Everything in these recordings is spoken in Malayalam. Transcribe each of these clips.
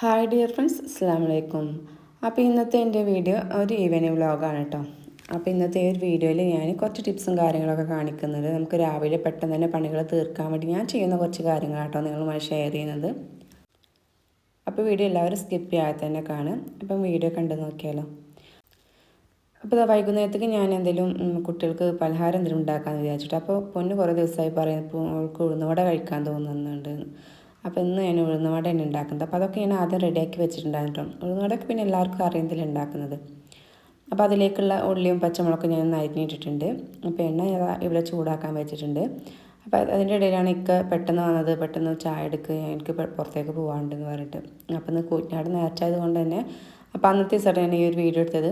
ഹായ് ഡിയർ ഫ്രണ്ട്സ്, അസ്സാം വലൈക്കും. അപ്പോൾ ഇന്നത്തെ എൻ്റെ വീഡിയോ ഒരു ഈവനിങ് വ്ളോഗാണ് കേട്ടോ. അപ്പോൾ ഇന്നത്തെ ഈ ഒരു വീഡിയോയിൽ ഞാൻ കുറച്ച് ടിപ്സും കാര്യങ്ങളൊക്കെ കാണിക്കുന്നത് നമുക്ക് രാവിലെ പെട്ടെന്ന് തന്നെ പണികൾ തീർക്കാൻ വേണ്ടി ഞാൻ ചെയ്യുന്ന കുറച്ച് കാര്യങ്ങളാട്ടോ നിങ്ങളുമായി ഷെയർ ചെയ്യുന്നത്. അപ്പോൾ വീഡിയോ എല്ലാവരും സ്കിപ്പ് ചെയ്യാതെ തന്നെ കാണും. അപ്പം വീഡിയോ കണ്ടു നോക്കിയാലോ. അപ്പോൾ വൈകുന്നേരത്തേക്ക് ഞാൻ എന്തെങ്കിലും കുട്ടികൾക്ക് പലഹാരം എന്തെങ്കിലും ഉണ്ടാക്കാമെന്ന് വിചാരിച്ചിട്ട്. അപ്പോൾ പൊന്ന് കുറേ ദിവസമായി പറയുമ്പോൾ അവൾക്ക് ഉഴുന്നുവട കഴിക്കാൻ തോന്നുന്നുണ്ട്. അപ്പോൾ ഇന്ന് ഞാൻ ഉഴുന്നുവട തന്നെ ഉണ്ടാക്കുന്നത്. അപ്പോൾ അതൊക്കെ ഞാൻ ആദ്യം റെഡിയാക്കി വെച്ചിട്ടുണ്ടായിരുന്നു. ഉഴുന്നുവടയൊക്കെ പിന്നെ എല്ലാവർക്കും അറിയുന്നതിൽ ഉണ്ടാക്കുന്നത്. അപ്പോൾ അതിലേക്കുള്ള ഉള്ളിയും പച്ചമുളകും ഞാൻ അരിഞ്ഞിട്ടിട്ടുണ്ട്. അപ്പോൾ എണ്ണ ഇവിടെ ചൂടാക്കാൻ വെച്ചിട്ടുണ്ട്. അപ്പോൾ അതിൻ്റെ ഇടയിലാണ് പെട്ടെന്ന് വന്നത്. പെട്ടെന്ന് ചായ എടുക്കുക, എനിക്ക് പുറത്തേക്ക് പോകാനുണ്ടെന്ന് പറഞ്ഞിട്ട്. അപ്പോൾ ഇന്ന് കൂറ്റനാട് നേർച്ചയായത് കൊണ്ട് തന്നെ അപ്പോൾ അന്നത്തെ ദിവസമായിട്ട് ഞാൻ ഈ ഒരു വീഡിയോ എടുത്തത്.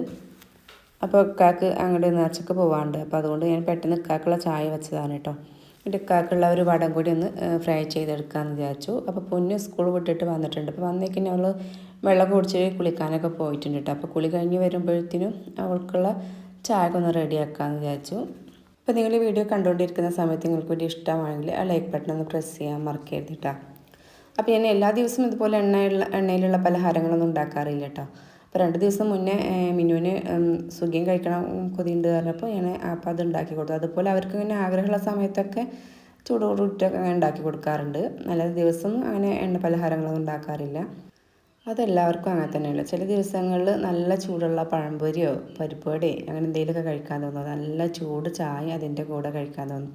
അപ്പോൾ ഇക്കാക്ക് അങ്ങോട്ട് നേർച്ചയ്ക്ക് പോകാനുണ്ട്. അപ്പോൾ അതുകൊണ്ട് ഞാൻ പെട്ടെന്ന് ഇക്കാക്കുള്ള ചായ വെച്ചതാണ് കേട്ടോ. എന്നിട്ട് ഇക്കാക്കുള്ള ഒരു വടം കൂടി ഒന്ന് ഫ്രൈ ചെയ്തെടുക്കാമെന്ന് വിചാരിച്ചു. അപ്പോൾ പൊന്ന് സ്കൂൾ വിട്ടിട്ട് വന്നിട്ടുണ്ട്. അപ്പോൾ വന്നേക്കിന് അവൾ വെള്ളം കുടിച്ച് കുളിക്കാനൊക്കെ പോയിട്ടുണ്ട് കേട്ടോ. അപ്പോൾ കുളി കഴിഞ്ഞ് വരുമ്പോഴത്തേനും അവൾക്കുള്ള ചായ ഒന്ന് റെഡിയാക്കാമെന്ന് വിചാരിച്ചു. അപ്പോൾ നിങ്ങൾ ഈ വീഡിയോ കണ്ടുകൊണ്ടിരിക്കുന്ന സമയത്ത് നിങ്ങൾക്ക് വേണ്ടി ഇഷ്ടമാണെങ്കിൽ ആ ലൈക്ക് ബട്ടൺ ഒന്ന് പ്രസ് ചെയ്യാൻ മറക്കരുത് കേട്ടോ. അപ്പോൾ ഞാൻ എല്ലാ ദിവസവും ഇതുപോലെ എണ്ണയിലുള്ള പലഹാരങ്ങളൊന്നും ഉണ്ടാക്കാറില്ല കേട്ടോ. അപ്പോൾ 2 ദിവസം മുന്നേ മിനുവിന് സുഖിയും കഴിക്കണം കൊതിയുണ്ട് പറഞ്ഞപ്പോൾ ഞാൻ അപ്പോൾ അത് ഉണ്ടാക്കി കൊടുത്തു. അതുപോലെ അവർക്ക് ഇങ്ങനെ ആഗ്രഹമുള്ള സമയത്തൊക്കെ ചൂടോടുകൂടിയിട്ടൊക്കെ ഉണ്ടാക്കി കൊടുക്കാറുണ്ട്. അല്ലാതെ ദിവസം അങ്ങനെ എണ്ണ പലഹാരങ്ങളൊന്നും ഉണ്ടാക്കാറില്ല. അതെല്ലാവർക്കും അങ്ങനെ തന്നെയല്ല. ചില ദിവസങ്ങളിൽ നല്ല ചൂടുള്ള പഴംപൊരിയോ പരിപ്പുവടയോ അങ്ങനെ എന്തെങ്കിലുമൊക്കെ കഴിക്കാൻ തോന്നും. നല്ല ചൂട് ചായ അതിൻ്റെ കൂടെ കഴിക്കാൻ തോന്നും.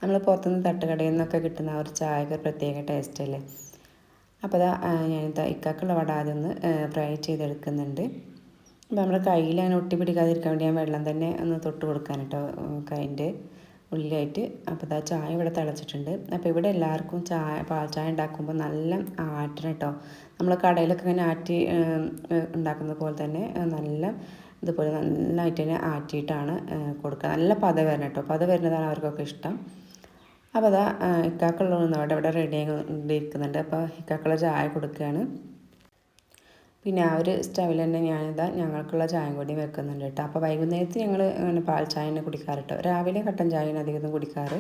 നമ്മൾ പുറത്തുനിന്ന് തട്ടുകടയിൽ നിന്നൊക്കെ കിട്ടുന്ന ആ ഒരു ചായക്ക് ഒരു പ്രത്യേക ടേസ്റ്റ് അല്ലേ. അപ്പോൾ ഞാനിതാ ഇക്കാക്കുള്ള വട ആദ്യം ഒന്ന് ഫ്രൈ ചെയ്തെടുക്കുന്നുണ്ട്. അപ്പോൾ നമ്മുടെ കയ്യിൽ അങ്ങനെ ഒട്ടി പിടിക്കാതിരിക്കാൻ വേണ്ടി ഞാൻ വെള്ളം തന്നെ ഒന്ന് തൊട്ട് കൊടുക്കാൻ കേട്ടോ കൈൻ്റെ ഉള്ളിലായിട്ട്. അപ്പോൾ ചായ ഇവിടെ തിളച്ചിട്ടുണ്ട്. അപ്പോൾ ഇവിടെ എല്ലാവർക്കും പാൽ ചായ ഉണ്ടാക്കുമ്പോൾ നല്ല ആട്ടണം കേട്ടോ. നമ്മൾ കടയിലൊക്കെ ഇങ്ങനെ ആറ്റി ഉണ്ടാക്കുന്നത് പോലെ തന്നെ നല്ല ഇതുപോലെ നന്നായിട്ട് തന്നെ ആറ്റിയിട്ടാണ് കൊടുക്കുക. നല്ല പത വരണം കേട്ടോ. പത വരുന്നതാണ് അവർക്കൊക്കെ ഇഷ്ടം. അപ്പോൾ ഇക്കാക്കുള്ളതൊന്നും ഇവിടെ റെഡി ആയിക്കൊണ്ടിരിക്കുന്നുണ്ട്. അപ്പോൾ ഇക്കാക്കുള്ള ചായ കൊടുക്കുകയാണ്. പിന്നെ ആ ഒരു സ്റ്റവിൽ തന്നെ ഞങ്ങൾക്കുള്ള ചായ കൂടി വെക്കുന്നുണ്ട് കേട്ടോ. അപ്പോൾ വൈകുന്നേരത്ത് ഞങ്ങൾ അങ്ങനെ പാൽ ചായ തന്നെ കുടിക്കാറ് കേട്ടോ. രാവിലെ കട്ടൻ ചായയാണ് അധികം കുടിക്കാറ്.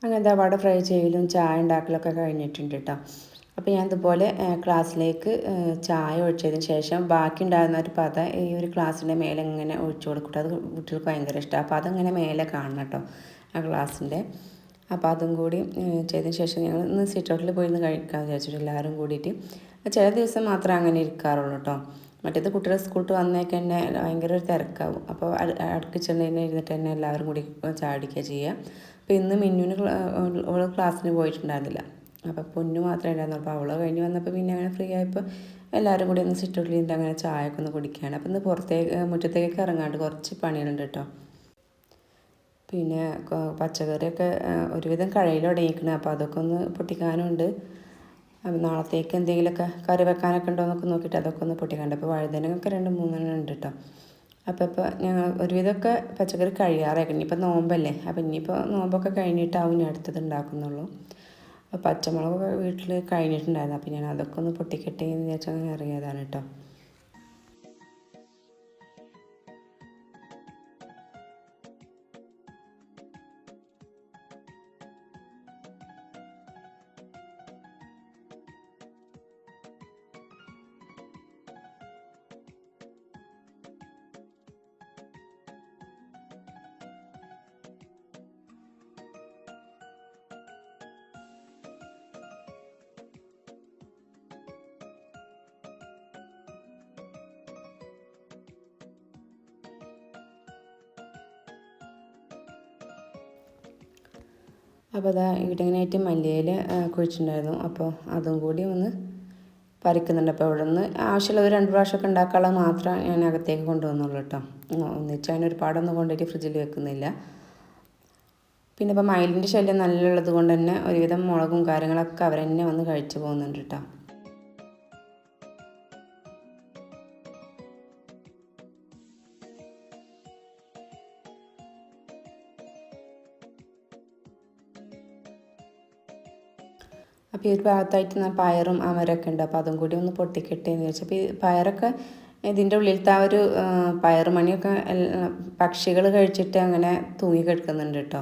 അങ്ങനത്തെ അവിടെ ഫ്രൈ ചെയ്യലും ചായ ഉണ്ടാക്കലൊക്കെ കഴിഞ്ഞിട്ടുണ്ട് കേട്ടോ. അപ്പോൾ ഞാൻ ഇതുപോലെ ക്ലാസ്സിലേക്ക് ചായ ഒഴിച്ചതിന് ശേഷം ബാക്കി ഉണ്ടാകുന്ന ഒരു പത ഈ ഒരു ഗ്ലാസ്സിൻ്റെ മേലെ ഇങ്ങനെ ഒഴിച്ചു കൊടുക്കട്ടെ. അത് കുട്ടികൾക്ക് ഭയങ്കര ഇഷ്ടമാണ്. അപ്പോൾ അതങ്ങനെ മേലെ കാണണം കേട്ടോ ആ ഗ്ലാസ്സിൻ്റെ. അപ്പോൾ അതും കൂടി ചെയ്തതിന് ശേഷം ഞങ്ങൾ ഇന്ന് സിറ്റ് ഔട്ടിൽ പോയി ഇന്ന് കഴിക്കാമെന്ന് വിചാരിച്ചിട്ട് എല്ലാവരും കൂടിയിട്ട്. ചില ദിവസം മാത്രമേ അങ്ങനെ ഇരിക്കാറുള്ളൂ കേട്ടോ. മറ്റേത് കുട്ടികൾ സ്കൂളിൽ വന്നേക്ക് തന്നെ ഭയങ്കര ഒരു തിരക്കാവും. അപ്പോൾ അടുക്കി ചെന്നതിന് ഇരുന്നിട്ട് തന്നെ എല്ലാവരും കൂടി ചായ അടിക്കുക ചെയ്യുക. അപ്പോൾ ഇന്ന് മിന്നുവിന് ക്ലാസ്സിന് പോയിട്ടുണ്ടായിരുന്നില്ല. അപ്പോൾ പൊന്നു മാത്രമേ ഉണ്ടായിരുന്നുള്ളൂ. അപ്പോൾ അവൾ കഴിഞ്ഞ് വന്നപ്പോൾ പിന്നെ അങ്ങനെ ഫ്രീ ആയപ്പോൾ എല്ലാവരും കൂടി ഒന്ന് സിറ്റ് ഔട്ടിൽ ഇരുന്നിട്ട് അങ്ങനെ ചായയൊക്കെ ഒന്ന് കുടിക്കുകയാണ്. അപ്പോൾ ഇന്ന് മുറ്റത്തേക്ക് ഇറങ്ങാണ്ട് കുറച്ച് പണികളുണ്ട് കേട്ടോ. പിന്നെ പച്ചക്കറിയൊക്കെ ഒരുവിധം കഴയിലൊടങ്ങിയിരിക്കണം. അപ്പോൾ അതൊക്കെ ഒന്ന് പൊട്ടിക്കാനുണ്ട്. നാളത്തേക്ക് എന്തെങ്കിലുമൊക്കെ കറി വെക്കാനൊക്കെ ഉണ്ടോ എന്നൊക്കെ നോക്കിയിട്ട് അതൊക്കെ ഒന്ന് പൊട്ടിക്കാനുണ്ട്. അപ്പോൾ വഴുതനങ്ങയൊക്കെ 2-3 ഉണ്ട് കേട്ടോ. അപ്പോൾ ഞങ്ങൾ ഒരുവിധമൊക്കെ പച്ചക്കറി കഴിയാറായി. ഇനിയിപ്പോൾ നോമ്പല്ലേ. അപ്പോൾ ഇനിയിപ്പോൾ നോമ്പൊക്കെ കഴിഞ്ഞിട്ടാവും ഞാൻ അടുത്തത് ഉണ്ടാക്കുന്നുള്ളൂ. അപ്പോൾ പച്ചമുളകൊക്കെ വീട്ടിൽ കഴിഞ്ഞിട്ടുണ്ടായിരുന്നു. അപ്പോൾ ഞാൻ അതൊക്കെ ഒന്ന് പൊട്ടിക്കട്ടെ എന്ന് വിചാരിച്ചാൽ അങ്ങനെ അറിയാതാണ് കേട്ടോ. അപ്പോൾ അതാ ഇവിടെങ്ങനെയായിട്ട് മല്ലിയില കുഴിച്ചിട്ടുണ്ടായിരുന്നു. അപ്പോൾ അതും കൂടി ഒന്ന് പറിക്കുന്നുണ്ട്. അപ്പോൾ ഇവിടെ നിന്ന് ആവശ്യമുള്ള ഒരു 2 പ്രാവശ്യമൊക്കെ ഉണ്ടാക്കാനുള്ളത് മാത്രം ഞാൻ അകത്തേക്ക് കൊണ്ടുവന്നുള്ളൂ കേട്ടോ. ഒന്നിച്ച് അതിന് ഒരുപാടൊന്നും കൊണ്ടുപോയിട്ട് ഫ്രിഡ്ജിൽ വെക്കുന്നില്ല. പിന്നെ ഇപ്പോൾ മയിലിൻ്റെ ശല്യം നല്ലുള്ളത് കൊണ്ട് തന്നെ ഒരുവിധം മുളകും കാര്യങ്ങളൊക്കെ അവർ തന്നെ വന്ന് കഴിച്ചു പോകുന്നുണ്ട് കേട്ടോ. അപ്പോൾ ഈ ഒരു ഭാഗത്തായിട്ട് പയറും അമരൊക്കെ ഉണ്ട്. അപ്പോൾ അതും കൂടി ഒന്ന് പൊട്ടിക്കട്ടെ എന്ന് വിചാരിച്ചു. അപ്പോൾ ഈ പയറൊക്കെ ഇതിൻ്റെ ഉള്ളിലത്തെ ആ ഒരു പയറുമണിയൊക്കെ പക്ഷികൾ കഴിച്ചിട്ട് അങ്ങനെ തൂങ്ങി കിടക്കുന്നുണ്ട് കേട്ടോ.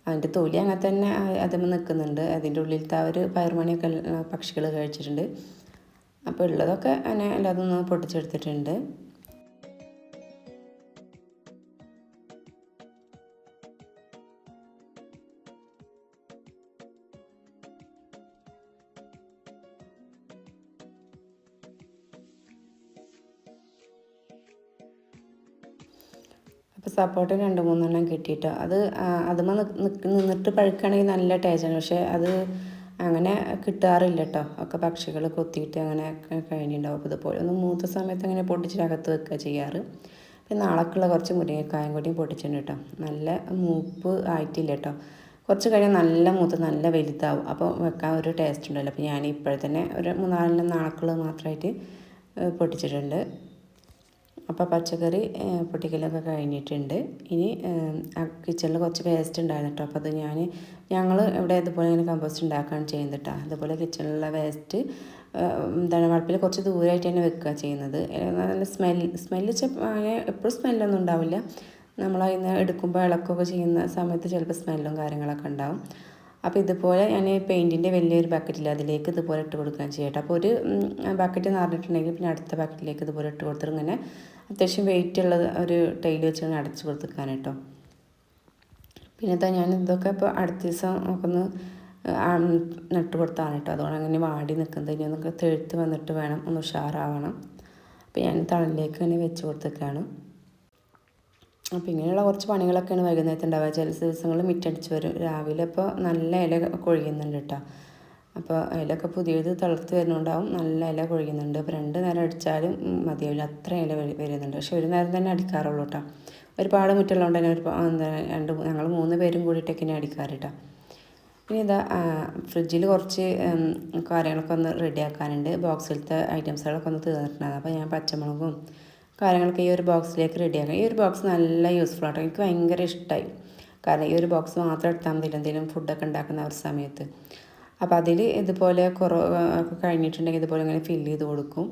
അതിൻ്റെ തൊലി അങ്ങനെ തന്നെ അതിന്മേൽ നിൽക്കുന്നുണ്ട്. അതിൻ്റെ ഉള്ളിലത്തെ ആ ഒരു പയറുമണിയൊക്കെ പക്ഷികൾ കഴിച്ചിട്ടുണ്ട്. അപ്പോൾ ഉള്ളതൊക്കെ അങ്ങനെ എല്ലാതും ഒന്ന് പൊട്ടിച്ചെടുത്തിട്ടുണ്ട്. അപ്പോൾ സപ്പോർട്ട് 2-3 കിട്ടിയിട്ടോ. അതുമ്മ നിന്നിട്ട് പഴുക്കുകയാണെങ്കിൽ നല്ല ടേസ്റ്റാണ്. പക്ഷേ അത് അങ്ങനെ കിട്ടാറില്ല കേട്ടോ. ഒക്കെ പക്ഷികൾ കൊത്തിയിട്ട് അങ്ങനെ കഴിഞ്ഞിട്ടുണ്ടാവും. അപ്പോൾ ഇതുപോലെ ഒന്ന് മൂത്ത സമയത്ത് അങ്ങനെ പൊട്ടിച്ചിട്ട് അകത്ത് വെക്കുക ചെയ്യാറ്. പിന്നെ നാളേക്കുള്ള കുറച്ച് മുരിങ്ങക്കായും കൂടിയും പൊട്ടിച്ചിട്ടുണ്ട് കേട്ടോ. നല്ല മൂപ്പ് ആയിട്ടില്ല കേട്ടോ. കുറച്ച് കഴിഞ്ഞാൽ നല്ല മൂത്ത് നല്ല വലുതാവും. അപ്പോൾ വെക്കാൻ ഒരു ടേസ്റ്റ് ഉണ്ടല്ലോ. അപ്പോൾ ഞാൻ ഇപ്പോഴത്തന്നെ ഒരു 3-4 നാളേക്കുള്ളത് മാത്രമായിട്ട് പൊട്ടിച്ചിട്ടുണ്ട്. അപ്പോൾ പച്ചക്കറി പൊട്ടിക്കലൊക്കെ കഴിഞ്ഞിട്ടുണ്ട്. ഇനി കിച്ചണിൽ കുറച്ച് വേസ്റ്റ് ഉണ്ടായിരുന്നു കേട്ടോ. അപ്പോൾ അത് ഞങ്ങൾ ഇവിടെ ഇതുപോലെ ഇങ്ങനെ കമ്പോസ്റ്റ് ഉണ്ടാക്കുകയാണ് ചെയ്യുന്നത് കേട്ടോ. അതുപോലെ കിച്ചണിലുള്ള വേസ്റ്റ് വളപ്പിൽ കുറച്ച് ദൂരമായിട്ട് തന്നെ വെക്കുക ചെയ്യുന്നത്. നല്ല സ്മെല്ല് അങ്ങനെ എപ്പോഴും സ്മെല്ലൊന്നും ഉണ്ടാവില്ല. നമ്മളതിന് എടുക്കുമ്പോൾ ഇളക്കുകയൊക്കെ ചെയ്യുന്ന സമയത്ത് ചിലപ്പോൾ സ്മെല്ലും കാര്യങ്ങളൊക്കെ ഉണ്ടാവും. അപ്പോൾ ഇതുപോലെ ഞാൻ പെയിൻറ്റിൻ്റെ വലിയൊരു ബക്കറ്റില്ല അതിലേക്ക് ഇതുപോലെ ഇട്ട് കൊടുക്കുകയും ചെയ്യട്ടെ. അപ്പോൾ ഒരു ബക്കറ്റ് നിറഞ്ഞിട്ടുണ്ടെങ്കിൽ പിന്നെ അടുത്ത ബക്കറ്റിലേക്ക് ഇതുപോലെ ഇട്ട് കൊടുത്തിട്ട് ഇങ്ങനെ അത്യാവശ്യം വെയിറ്റ് ഉള്ള ഒരു ടൈൽ വെച്ച് അടച്ച് കൊടുത്തിക്കാൻ കേട്ടോ. പിന്നെ ഞാൻ ഇതൊക്കെ ഇപ്പോൾ അടുത്ത ദിവസം ഒക്കെ ഒന്ന് നട്ട് കൊടുത്താണ് കേട്ടോ. അതുകൊണ്ട് അങ്ങനെ വാടി നിൽക്കുന്നത്. ഇനി ഒന്നൊക്കെ തെഴുത്ത് വന്നിട്ട് വേണം ഒന്ന് ഉഷാറാവണം. അപ്പോൾ ഞാൻ തണലിലേക്ക് ഇങ്ങനെ വെച്ച് കൊടുത്തേക്കാണ്. അപ്പോൾ ഇങ്ങനെയുള്ള കുറച്ച് പണികളൊക്കെയാണ് വൈകുന്നേരത്ത് ഉണ്ടാവുക. ചില ദിവസങ്ങളിൽ മിറ്റടിച്ച് വരും. രാവിലെ ഇപ്പോൾ നല്ല ഇല കൊഴിയുന്നുണ്ട് കേട്ടോ. അപ്പോൾ ഇലയൊക്കെ പുതിയത് തളർത്ത് വരുന്നുണ്ടാവും. നല്ല ഇല കൊഴിയുന്നുണ്ട്. അപ്പോൾ 2 നേരം അടിച്ചാലും മതിയാവില്ല, അത്ര ഇല വരുന്നുണ്ട്. പക്ഷെ ഒരു നേരം തന്നെ അടിക്കാറുള്ളൂ കേട്ടോ. ഒരുപാട് മുറ്റുള്ളതുകൊണ്ട് തന്നെ ഞങ്ങൾ 3 പേരും കൂടിയിട്ടൊക്കെ അടിക്കാറ് കേട്ടോ. ഇനി ഇതാ ഫ്രിഡ്ജിൽ കുറച്ച് കാര്യങ്ങളൊക്കെ ഒന്ന് റെഡിയാക്കാനുണ്ട്. ബോക്സിലത്തെ ഐറ്റംസുകളൊക്കെ ഒന്ന് തീർന്നിട്ടുണ്ടായിരുന്നു. അപ്പോൾ ഞാൻ പച്ചമുളകും കാര്യങ്ങളൊക്കെ ഈ ഒരു ബോക്സിലേക്ക് റെഡിയാക്കാം. ഈ ഒരു ബോക്സ് നല്ല യൂസ്ഫുൾ ആട്ടോ. എനിക്ക് ഭയങ്കര ഇഷ്ടമായി. കാരണം ഈ ഒരു ബോക്സ് മാത്രം എടുത്താൽ മതി എന്തെങ്കിലും ഫുഡൊക്കെ ഉണ്ടാക്കുന്ന ഒരു സമയത്ത്. അപ്പോൾ അതിൽ ഇതുപോലെ കുറവ് കഴിഞ്ഞിട്ടുണ്ടെങ്കിൽ ഇതുപോലെ ഇങ്ങനെ ഫില്ല് ചെയ്ത് കൊടുക്കും.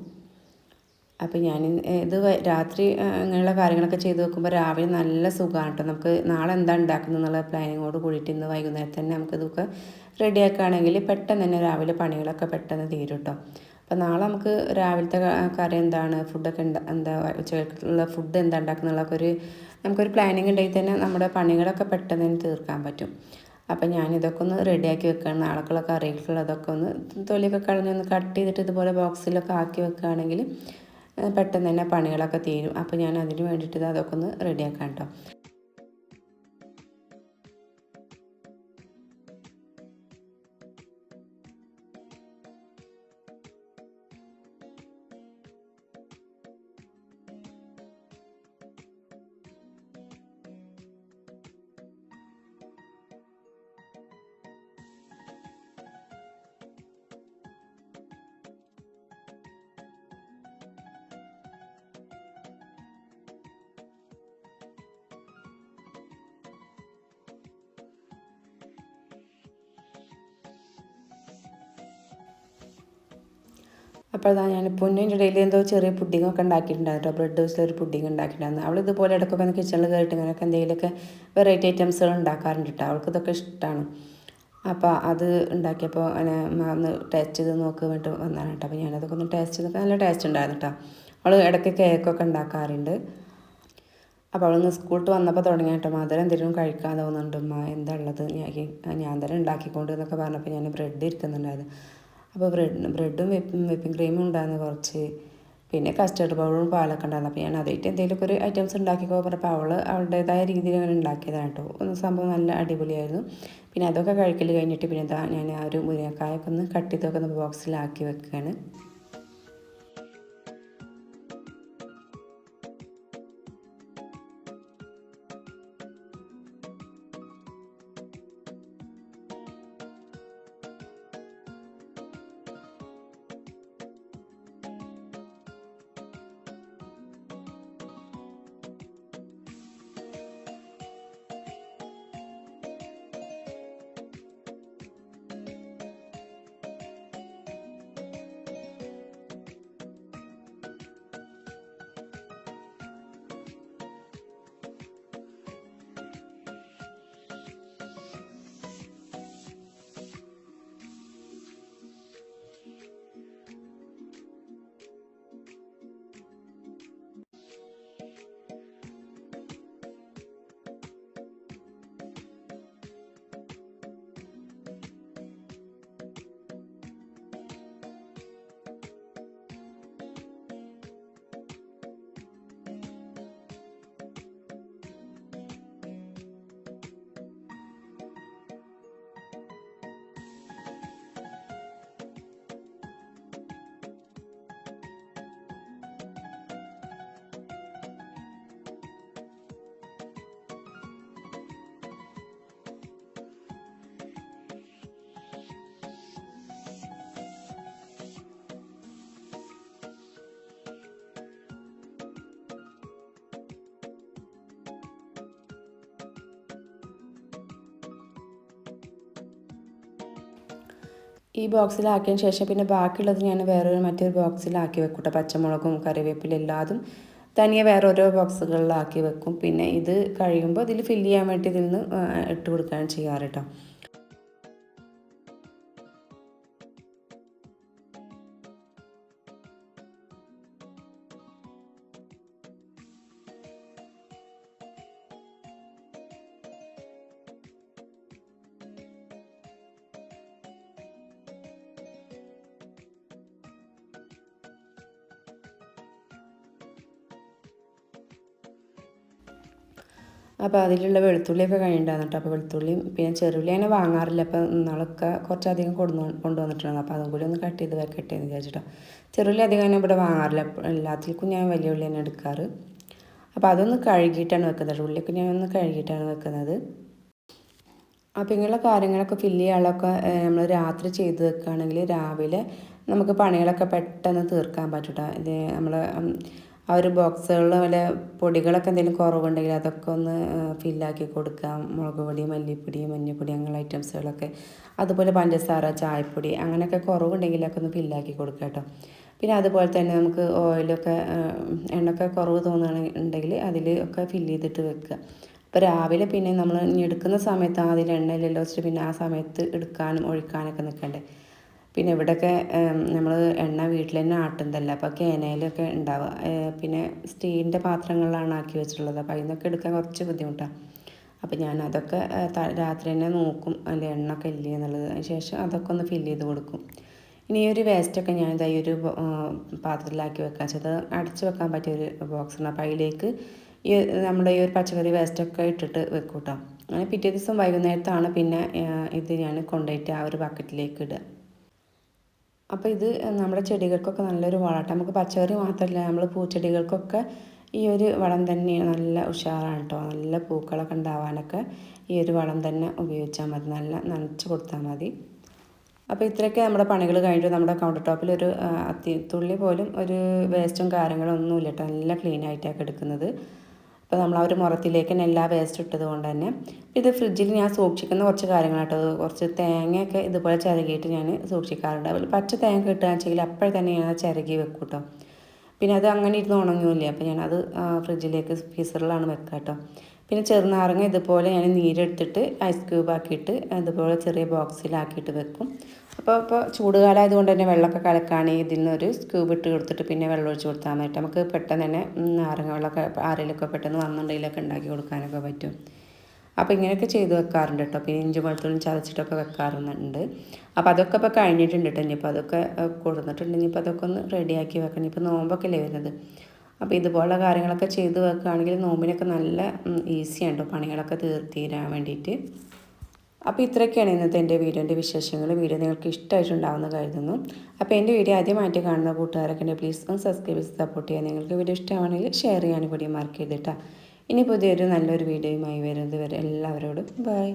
അപ്പോൾ ഞാൻ ഇത് രാത്രി അങ്ങനെയുള്ള കാര്യങ്ങളൊക്കെ ചെയ്ത് വെക്കുമ്പോൾ രാവിലെ നല്ല സുഖമാണ് കേട്ടോ. നമുക്ക് നാളെ എന്താ ഉണ്ടാക്കുന്നത് എന്നുള്ള പ്ലാനിങ്ങോട് കൂടിയിട്ട് ഇന്ന് വൈകുന്നേരം തന്നെ നമുക്കിതൊക്കെ റെഡിയാക്കുകയാണെങ്കിൽ പെട്ടെന്ന് തന്നെ രാവിലെ പണികളൊക്കെ പെട്ടെന്ന് തീരും കേട്ടോ. അപ്പോൾ നാളെ നമുക്ക് രാവിലത്തെ കറി എന്താണ്, ഫുഡൊക്കെ എന്താ ഉച്ചയ്ക്കുള്ള ഫുഡ് എന്താ ഉണ്ടാക്കുന്നുള്ളതൊക്കെ നമുക്കൊരു പ്ലാനിങ് ഉണ്ടെങ്കിൽ തന്നെ നമ്മുടെ പണികളൊക്കെ പെട്ടെന്ന് തന്നെ തീർക്കാൻ പറ്റും. അപ്പം ഞാനിതൊക്കെ ഒന്ന് റെഡിയാക്കി വെക്കുകയാണ്. നാളേക്കുള്ള കറികൾക്കുള്ളതൊക്കെ ഒന്ന് തൊലിയൊക്കെ കളഞ്ഞൊന്ന് കട്ട് ചെയ്തിട്ട് ഇതുപോലെ ബോക്സിലൊക്കെ ആക്കി വെക്കുകയാണെങ്കിൽ പെട്ടെന്ന് തന്നെ പണികളൊക്കെ തീരും. അപ്പോൾ ഞാൻ അതിന് വേണ്ടിയിട്ട് അതൊക്കെ ഒന്ന് റെഡിയാക്കാം കേട്ടോ. അപ്പോൾ അതാ ഞാൻ പൊന്നിൻ്റെ ഇടയിൽ എന്തോ ചെറിയ പുഡിങ്ങൊക്കെ ഉണ്ടാക്കിയിട്ടുണ്ടായിരുന്നു കേട്ടോ. ബ്രെഡ് വെച്ചിട്ടൊരു പുഡിങ് ഉണ്ടാക്കിയിട്ടുണ്ടായിരുന്നു. അവൾ ഇതുപോലെ ഇടയ്ക്കൊക്കെ ഒന്ന് കിച്ചണിൽ കയറിയിട്ട് ഇങ്ങനെയൊക്കെ എന്തെങ്കിലുമൊക്കെ വെറൈറ്റി ഐറ്റംസുകൾ ഉണ്ടാക്കാറുണ്ട് കേട്ടോ. അവൾക്ക് ഇതൊക്കെ ഇഷ്ടമാണ്. അപ്പോൾ അത് ഉണ്ടാക്കിയപ്പോൾ അങ്ങനെ ഒന്ന് ടേസ്റ്റ് ചെയ്ത് നോക്കി വേണ്ടിയിട്ട് വന്നതാണ് കേട്ടോ. അപ്പോൾ ഞാനതൊക്കെ ഒന്ന് ടേസ്റ്റ് ചെയ്തൊക്കെ നല്ല ടേസ്റ്റ് ഉണ്ടായിരുന്നു കേട്ടോ. അവൾ ഇടയ്ക്ക് കേക്കൊക്കെ ഉണ്ടാക്കാറുണ്ട്. അപ്പോൾ അവളൊന്ന് സ്കൂളിൽ വന്നപ്പോൾ തുടങ്ങി കേട്ടോ, മധുരം എന്തെങ്കിലും കഴിക്കാൻ തോന്നുന്നുണ്ട് ഉമ്മ, എന്താ ഉള്ളത്, ഞാൻ തന്നെ ഉണ്ടാക്കിക്കൊണ്ട് എന്നൊക്കെ പറഞ്ഞപ്പോൾ ഞാൻ ബ്രെഡ് ഇരിക്കുന്നുണ്ടായിരുന്നു. അപ്പോൾ ബ്രെഡും വിപ്പിംഗ് ക്രീമും ഉണ്ടായിരുന്നു കുറച്ച്, പിന്നെ കസ്റ്റർഡ് പൗഡറും പാലൊക്കെ ഉണ്ടായിരുന്നു. അപ്പോൾ ഞാൻ അതായിട്ട് എന്തെങ്കിലുമൊക്കെ ഒരു ഐറ്റംസ് ഉണ്ടാക്കിക്കോ പറഞ്ഞപ്പോൾ അവളുടേതായ രീതിയിൽ അങ്ങനെ ഉണ്ടാക്കിയതാണ് കേട്ടോ. ഒന്ന് സംഭവം നല്ല അടിപൊളിയായിരുന്നു. പിന്നെ അതൊക്കെ കഴിക്കൽ കഴിഞ്ഞിട്ട് പിന്നെ ഞാൻ ആ ഒരു മുരിങ്ങക്കായൊക്കെ ഒന്ന് കട്ട് ചെയ്തൊക്കെ ഒന്ന് ബോക്സിലാക്കി വെക്കുകയാണ്. ഈ ബോക്സിലാക്കിയതിന് ശേഷം പിന്നെ ബാക്കിയുള്ളത് ഞാൻ മറ്റൊരു ബോക്സിലാക്കി വെക്കും കേട്ടോ. പച്ചമുളകും കറിവേപ്പില എല്ലാതും തനിയെ വേറെ ഓരോ ബോക്സുകളിലാക്കി വെക്കും. പിന്നെ ഇത് കഴിയുമ്പോൾ ഇതിൽ ഫില്ല് ചെയ്യാൻ വേണ്ടി ഇതിൽ നിന്ന് ഇട്ട് കൊടുക്കുകയാണ് ചെയ്യാറ് കേട്ടോ. അപ്പോൾ അതിലുള്ള വെളുത്തുള്ളിയൊക്കെ കഴിഞ്ഞിട്ടുണ്ടായിരുന്നു കേട്ടോ. അപ്പോൾ വെളുത്തുള്ളിയും പിന്നെ ചെറുള്ളി അങ്ങനെ വാങ്ങാറില്ല. അപ്പോൾ നാളൊക്കെ കുറച്ചധികം കൊണ്ടുവന്നിട്ടുണ്ടായിരുന്നു. അപ്പോൾ അതും കൂടി ഒന്ന് കട്ട് ചെയ്ത് വെക്കട്ടെ എന്ന് വിചാരിച്ചിട്ടോ. ചെറുള്ളി അധികം ഞാൻ ഇവിടെ വാങ്ങാറില്ല. എല്ലാത്തിൽക്കും ഞാൻ വലിയ ഉള്ളി തന്നെ എടുക്കാറ്. അപ്പോൾ അതൊന്ന് കഴുകിയിട്ടാണ് വെക്കുന്നത്. ഉള്ളിയൊക്കെ ഞാൻ ഒന്ന് കഴുകിയിട്ടാണ് വെക്കുന്നത്. അപ്പോൾ ഇങ്ങനെയുള്ള കാര്യങ്ങളൊക്കെ ഫില്ല് ചെയ്യാനുള്ളതൊക്കെ നമ്മൾ രാത്രി ചെയ്ത് വെക്കുകയാണെങ്കിൽ രാവിലെ നമുക്ക് പണികളൊക്കെ പെട്ടെന്ന് തീർക്കാൻ പറ്റും കേട്ടോ. ഇത് നമ്മൾ ആ ഒരു ബോക്സുകളിൽ വല്ല പൊടികളൊക്കെ എന്തെങ്കിലും കുറവുണ്ടെങ്കിൽ അതൊക്കെ ഒന്ന് ഫില്ലാക്കി കൊടുക്കാം. മുളക് പൊടി, മല്ലിപ്പൊടി, മഞ്ഞൾപ്പൊടി അങ്ങനെയുള്ള ഐറ്റംസുകളൊക്കെ, അതുപോലെ പഞ്ചസാര, ചായപ്പൊടി അങ്ങനെയൊക്കെ കുറവുണ്ടെങ്കിലൊക്കെ ഒന്ന് ഫില്ലാക്കി കൊടുക്കാം കേട്ടോ. പിന്നെ അതുപോലെ തന്നെ നമുക്ക് ഓയിലൊക്കെ എണ്ണയൊക്കെ കുറവ് തോന്നുകയാണെന്നുണ്ടെങ്കിൽ അതിൽ ഒക്കെ ഫില്ല് ചെയ്തിട്ട് വെക്കുക. അപ്പോൾ രാവിലെ പിന്നെ നമ്മൾ ഇനി എടുക്കുന്ന സമയത്ത് അതിൽ എണ്ണയില്ലല്ലോ വെച്ചിട്ട് പിന്നെ ആ സമയത്ത് എടുക്കാനും ഒഴിക്കാനൊക്കെ നിൽക്കണ്ടേ. പിന്നെ ഇവിടെയൊക്കെ നമ്മൾ എണ്ണ വീട്ടിൽ തന്നെ ആട്ടുന്നതല്ല, അപ്പോൾ കേനയിലൊക്കെ ഉണ്ടാവുക. പിന്നെ സ്റ്റീലിൻ്റെ പാത്രങ്ങളിലാണ് ആക്കി വെച്ചിട്ടുള്ളത്, അപ്പോൾ അതിൽ നിന്നൊക്കെ എടുക്കാൻ കുറച്ച് ബുദ്ധിമുട്ടാണ്. അപ്പോൾ ഞാൻ അതൊക്കെ രാത്രി തന്നെ നോക്കും അതിൻ്റെ എണ്ണയൊക്കെ ഇല്ലേ എന്നുള്ളത്. അതിന് ശേഷം അതൊക്കെ ഒന്ന് ഫില്ല് ചെയ്ത് കൊടുക്കും. ഇനി ഈ ഒരു വേസ്റ്റൊക്കെ ഞാൻ ഈ ഒരു പാത്രത്തിലാക്കി വെക്കാൻ വെച്ചത് അടച്ചു വെക്കാൻ പറ്റിയൊരു ബോക്സാണ്. അപ്പോൾ അതിലേക്ക് ഈ നമ്മുടെ ഈ ഒരു പച്ചക്കറി വേസ്റ്റൊക്കെ ഇട്ടിട്ട് വെക്കും കേട്ടോ. അങ്ങനെ പിറ്റേ ദിവസം വൈകുന്നേരത്താണ് പിന്നെ ഇത് ഞാൻ കൊണ്ടുപോയിട്ട് ആ ഒരു ബക്കറ്റിലേക്ക് ഇടുക. അപ്പോൾ ഇത് നമ്മുടെ ചെടികൾക്കൊക്കെ നല്ലൊരു വളമാട്ടോ. നമുക്ക് പച്ചക്കറി മാത്രമല്ല, നമ്മൾ പൂച്ചെടികൾക്കൊക്കെ ഈ ഒരു വളം തന്നെയാണ് നല്ല ഉഷാറാണ് കേട്ടോ. നല്ല പൂക്കളൊക്കെ ഉണ്ടാവാനൊക്കെ ഈ ഒരു വളം തന്നെ ഉപയോഗിച്ചാൽ മതി, നല്ല നനച്ച് കൊടുത്താൽ മതി. അപ്പോൾ ഇത്രയൊക്കെ നമ്മുടെ പണികൾ കഴിഞ്ഞിട്ട് നമ്മുടെ കൗണ്ടർ ടോപ്പിൽ ഒരു തുള്ളി പോലും ഒരു വേസ്റ്റും കാര്യങ്ങളും ഒന്നുമില്ല കേട്ടോ. നല്ല ക്ലീൻ ആയിട്ടൊക്കെ എടുക്കുന്നത്. അപ്പോൾ നമ്മൾ ആ ഒരു മുറത്തിലേക്ക് തന്നെ എല്ലാ വേസ്റ്റ് ഇട്ടത് കൊണ്ട് തന്നെ ഇത് ഫ്രിഡ്ജിൽ ഞാൻ സൂക്ഷിക്കുന്ന കുറച്ച് കാര്യങ്ങളാട്ടോ. കുറച്ച് തേങ്ങയൊക്കെ ഇതുപോലെ ചിരകിയിട്ട് ഞാൻ സൂക്ഷിക്കാറുണ്ട്. അതുപോലെ പച്ച തേങ്ങ കിട്ടുകയെന്ന് വെച്ചെങ്കിൽ അപ്പോഴേ തന്നെ ഞാൻ ചിരകി വെക്കും കേട്ടോ. പിന്നെ അത് അങ്ങനെ ഇരുന്ന് ഉണങ്ങില്ല, അപ്പോൾ ഞാനത് ഫ്രിഡ്ജിലേക്ക് ഫ്രീസറിലാണ് വെക്കുക കേട്ടോ. പിന്നെ ചെറുനാരങ്ങ ഇതുപോലെ ഞാൻ നീരെടുത്തിട്ട് ഐസ് ക്യൂബ് ആക്കിയിട്ട് അതുപോലെ ചെറിയ ബോക്സിലാക്കിയിട്ട് വെക്കും. അപ്പോൾ ചൂടുകാലം ആയതുകൊണ്ട് തന്നെ വെള്ളമൊക്കെ കലക്കുകയാണെങ്കിൽ ഇതിൽ നിന്നൊരു സ്ക്യൂബ് ഇട്ട് കൊടുത്തിട്ട് പിന്നെ വെള്ളം ഒഴിച്ച് കൊടുത്താൽ മതി. നമുക്ക് പെട്ടെന്ന് തന്നെ നാരങ്ങ വെള്ളമൊക്കെ ആരെങ്കിലുമൊക്കെ പെട്ടെന്ന് വന്നിട്ടുണ്ടെങ്കിലൊക്കെ ഉണ്ടാക്കി കൊടുക്കാനൊക്കെ പറ്റും. അപ്പോൾ ഇങ്ങനെയൊക്കെ ചെയ്ത് വെക്കാറുണ്ട് കേട്ടോ. പിന്നെ ഇഞ്ചി വെളുത്തുള്ളി ചതച്ചിട്ടൊക്കെ വെക്കാറുണ്ട്. അപ്പോൾ അതൊക്കെ ഇപ്പോൾ കഴിഞ്ഞിട്ടുണ്ട് കേട്ടോ. ഇനിയിപ്പോൾ അതൊക്കെ കൊടുത്തിട്ടുണ്ട്. ഇനിയിപ്പോൾ അതൊക്കെ ഒന്ന് റെഡിയാക്കി വെക്കണം. ഇനിയിപ്പോൾ നോമ്പൊക്കെ അല്ലേ വരുന്നത്. അപ്പോൾ ഇതുപോലുള്ള കാര്യങ്ങളൊക്കെ ചെയ്ത് വെക്കുകയാണെങ്കിൽ നോമ്പിനൊക്കെ നല്ല ഈസിയാണ് കേട്ടോ പണികളൊക്കെ തീരാൻ വേണ്ടിയിട്ട്. അപ്പോൾ ഇത്രയൊക്കെയാണ് ഇന്നത്തെ എൻ്റെ വീഡിയോൻ്റെ വിശേഷങ്ങൾ. വീഡിയോ നിങ്ങൾക്ക് ഇഷ്ടമായിട്ടുണ്ടാവുമെന്ന് കരുതുന്നു. അപ്പോൾ എൻ്റെ വീഡിയോ ആദ്യമായിട്ട് കാണുന്ന കൂട്ടുകാരൊക്കെ ഉണ്ടെങ്കിൽ പ്ലീസ് ഒന്ന് സബ്സ്ക്രൈബ് ചെയ്ത് സപ്പോർട്ട് ചെയ്യാൻ. നിങ്ങൾക്ക് വീഡിയോ ഇഷ്ടമാണെങ്കിൽ ഷെയർ ചെയ്യാനും കൂടി മാർക്ക് ചെയ്തിട്ടാ. ഇനി പുതിയൊരു നല്ലൊരു വീഡിയോയുമായി വരുന്നത് വരെ എല്ലാവരോടും ബൈ.